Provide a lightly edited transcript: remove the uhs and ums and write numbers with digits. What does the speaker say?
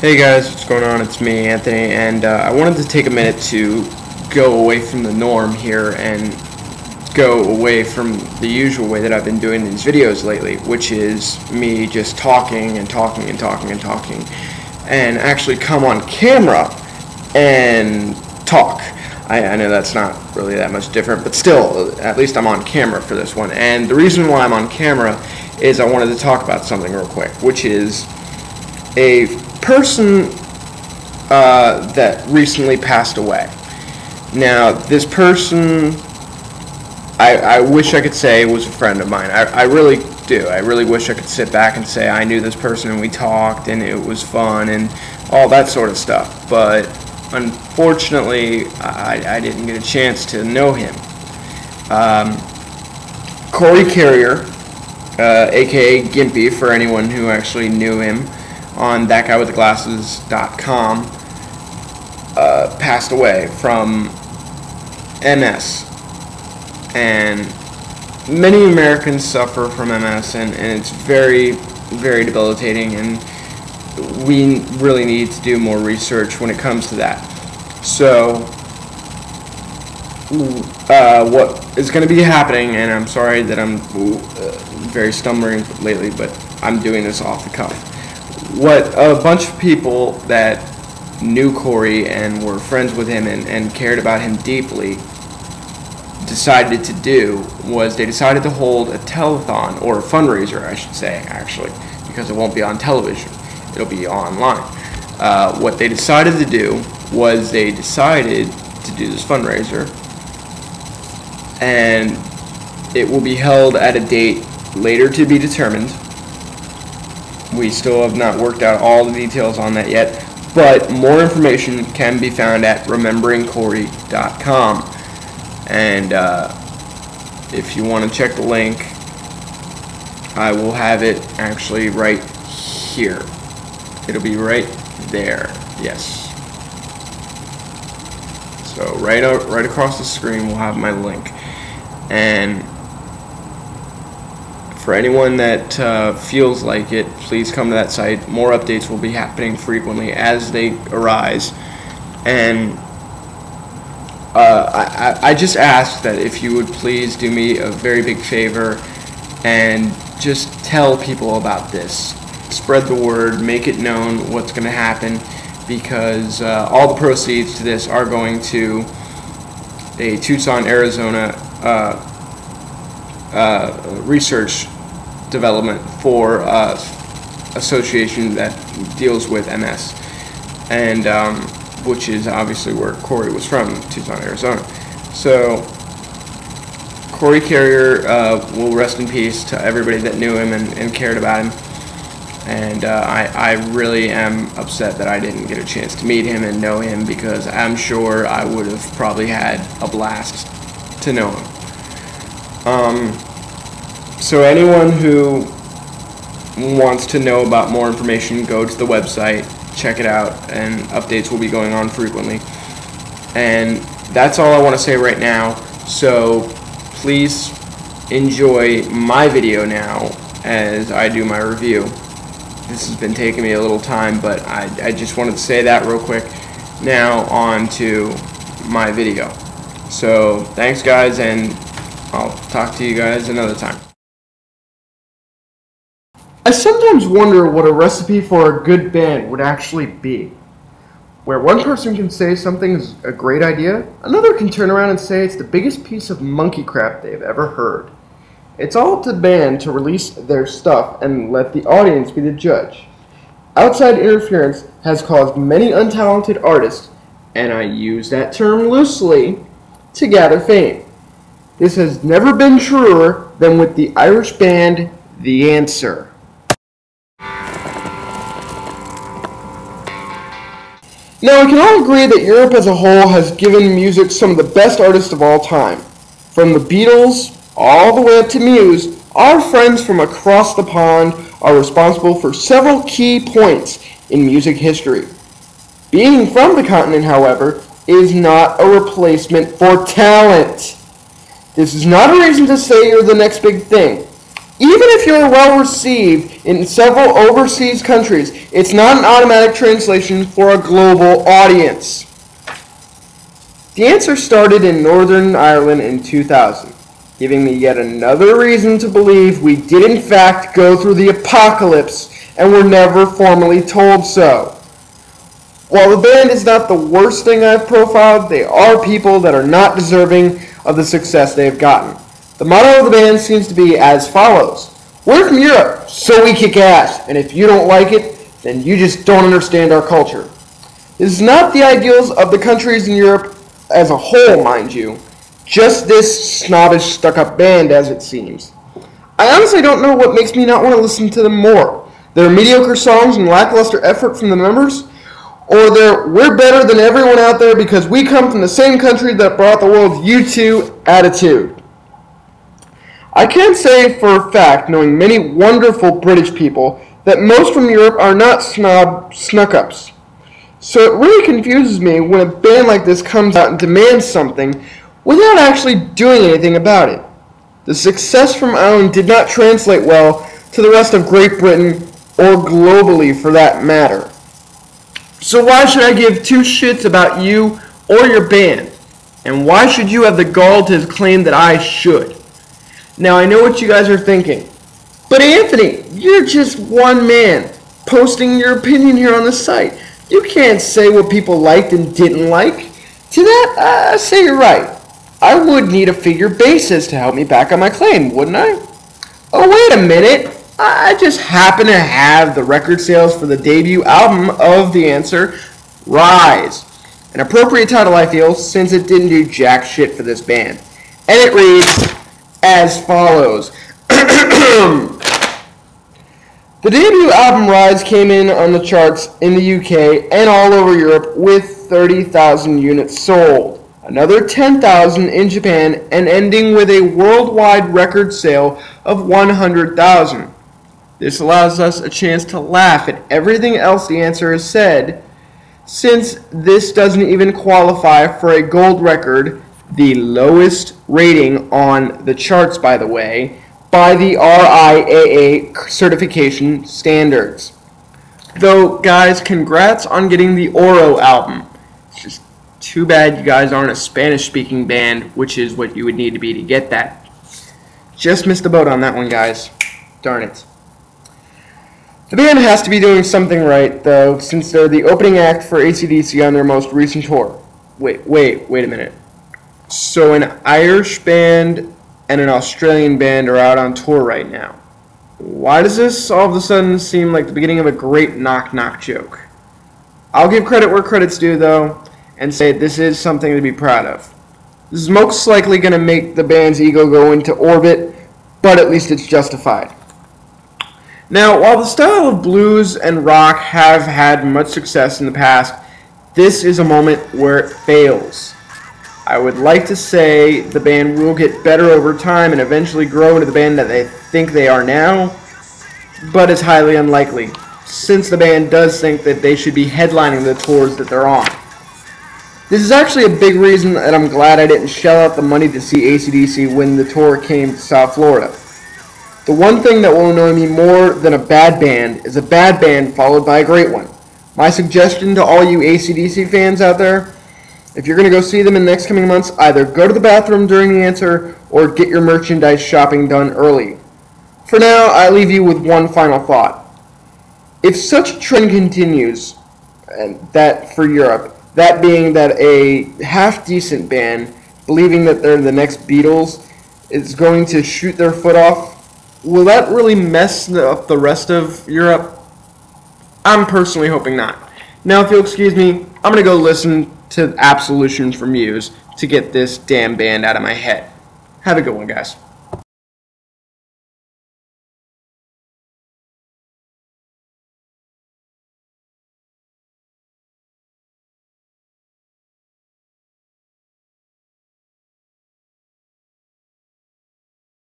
Hey guys, what's going on? It's me, Anthony, and I wanted to take a minute to go away from the norm here and go away from the usual way that I've been doing these videos lately, which is me just talking and talking and talking and talking, and actually come on camera and talk. I know that's not really that much different, but still, at least I'm on camera for this one. And the reason why I'm on camera is I wanted to talk about something real quick, which is a person that recently passed away. Now, this person, I wish I could say was a friend of mine. I really do. I really wish I could sit back and say I knew this person and we talked and it was fun and all that sort of stuff. But unfortunately, I didn't get a chance to know him. Corey Carrier, aka Gimpy, for anyone who actually knew him, on thatguywiththeglasses.com, passed away from MS. And many Americans suffer from MS, and it's very, very debilitating, and we really need to do more research when it comes to that. So, what is going to be happening, and I'm sorry that I'm very stumbling lately, but I'm doing this off the cuff. What a bunch of people that knew Corey and were friends with him and cared about him deeply decided to do was they decided to hold a telethon, or a fundraiser I should say, actually, because it won't be on television, it'll be online. What they decided to do was they decided to do this fundraiser, and it will be held at a date later to be determined. We still have not worked out all the details on that yet, but more information can be found at rememberingcorey.com. And if you want to check the link, I will have it actually right here. It'll be right there. Yes. So right across the screen, we'll have my link. And for anyone that feels like it, please come to that site. More updates will be happening frequently as they arise. And I just ask that if you would please do me a very big favor and just tell people about this. Spread the word, make it known what's going to happen, because all the proceeds to this are going to a Tucson, Arizona research development for association that deals with MS, and which is obviously where Corey was from, Tucson, Arizona. So Corey Carrier will rest in peace to everybody that knew him and cared about him. And I really am upset that I didn't get a chance to meet him and know him, because I'm sure I would have probably had a blast to know him. So anyone who wants to know about more information, go to the website, check it out, and updates will be going on frequently. And that's all I want to say right now. So please enjoy my video now as I do my review. This has been taking me a little time, but I just wanted to say that real quick. Now on to my video. So thanks guys, and I'll talk to you guys another time. I sometimes wonder what a recipe for a good band would actually be. Where one person can say something is a great idea, another can turn around and say it's the biggest piece of monkey crap they've ever heard. It's all up to the band to release their stuff and let the audience be the judge. Outside interference has caused many untalented artists, and I use that term loosely, to gather fame. This has never been truer than with the Irish band The Answer. Now, we can all agree that Europe as a whole has given music some of the best artists of all time. From the Beatles all the way up to Muse, our friends from across the pond are responsible for several key points in music history. Being from the continent, however, is not a replacement for talent. This is not a reason to say you're the next big thing. Even if you're well received in several overseas countries, it's not an automatic translation for a global audience. The answer started in Northern Ireland in 2000, giving me yet another reason to believe we did in fact go through the apocalypse and were never formally told so. While the band is not the worst thing I've profiled, they are people that are not deserving of the success they have gotten. The motto of the band seems to be as follows: "We're from Europe, so we kick ass, and if you don't like it, then you just don't understand our culture." This is not the ideals of the countries in Europe as a whole, mind you, just this snobbish, stuck-up band as it seems. I honestly don't know what makes me not want to listen to them more. Their mediocre songs and lackluster effort from the members, or their "we're better than everyone out there because we come from the same country that brought the world U2 attitude. I can say for a fact, knowing many wonderful British people, that most from Europe are not snuck-ups. So it really confuses me when a band like this comes out and demands something without actually doing anything about it. The success from Ireland did not translate well to the rest of Great Britain, or globally for that matter. So why should I give two shits about you or your band? And why should you have the gall to claim that I should? Now, I know what you guys are thinking. But Anthony, you're just one man posting your opinion here on the site. You can't say what people liked and didn't like. To that, I say you're right. I would need a figure basis to help me back on my claim, wouldn't I? Oh, wait a minute. I just happen to have the record sales for the debut album of The Answer, Rise. An appropriate title, I feel, since it didn't do jack shit for this band. And it reads as follows. The debut album Rise came in on the charts in the UK and all over Europe with 30,000 units sold, another 10,000 in Japan, and ending with a worldwide record sale of 100,000. This allows us a chance to laugh at everything else The Answer has said, since this doesn't even qualify for a gold record, the lowest rating on the charts, by the way, by the RIAA certification standards. Though, guys, congrats on getting the Oro album. It's just too bad you guys aren't a Spanish-speaking band, which is what you would need to be to get that. Just missed the boat on that one, guys. Darn it. The band has to be doing something right, though, since they're the opening act for AC/DC on their most recent tour. Wait a minute. So an Irish band and an Australian band are out on tour right now. Why does this all of a sudden seem like the beginning of a great knock-knock joke? I'll give credit where credit's due, though, and say this is something to be proud of. This is most likely going to make the band's ego go into orbit, but at least it's justified. Now, while the style of blues and rock have had much success in the past, this is a moment where it fails. I would like to say the band will get better over time and eventually grow into the band that they think they are now, but it's highly unlikely, since the band does think that they should be headlining the tours that they're on. This is actually a big reason that I'm glad I didn't shell out the money to see AC/DC when the tour came to South Florida. The one thing that will annoy me more than a bad band is a bad band followed by a great one. My suggestion to all you AC/DC fans out there, if you're going to go see them in the next coming months, either go to the bathroom during The Answer or get your merchandise shopping done early. For now, I leave you with one final thought. If such a trend continues, and that for Europe, that being that a half-decent band, believing that they're the next Beatles, is going to shoot their foot off, will that really mess up the rest of Europe? I'm personally hoping not. Now, if you'll excuse me, I'm going to go listen to Absolutions from Muse to get this damn band out of my head. Have a good one, guys.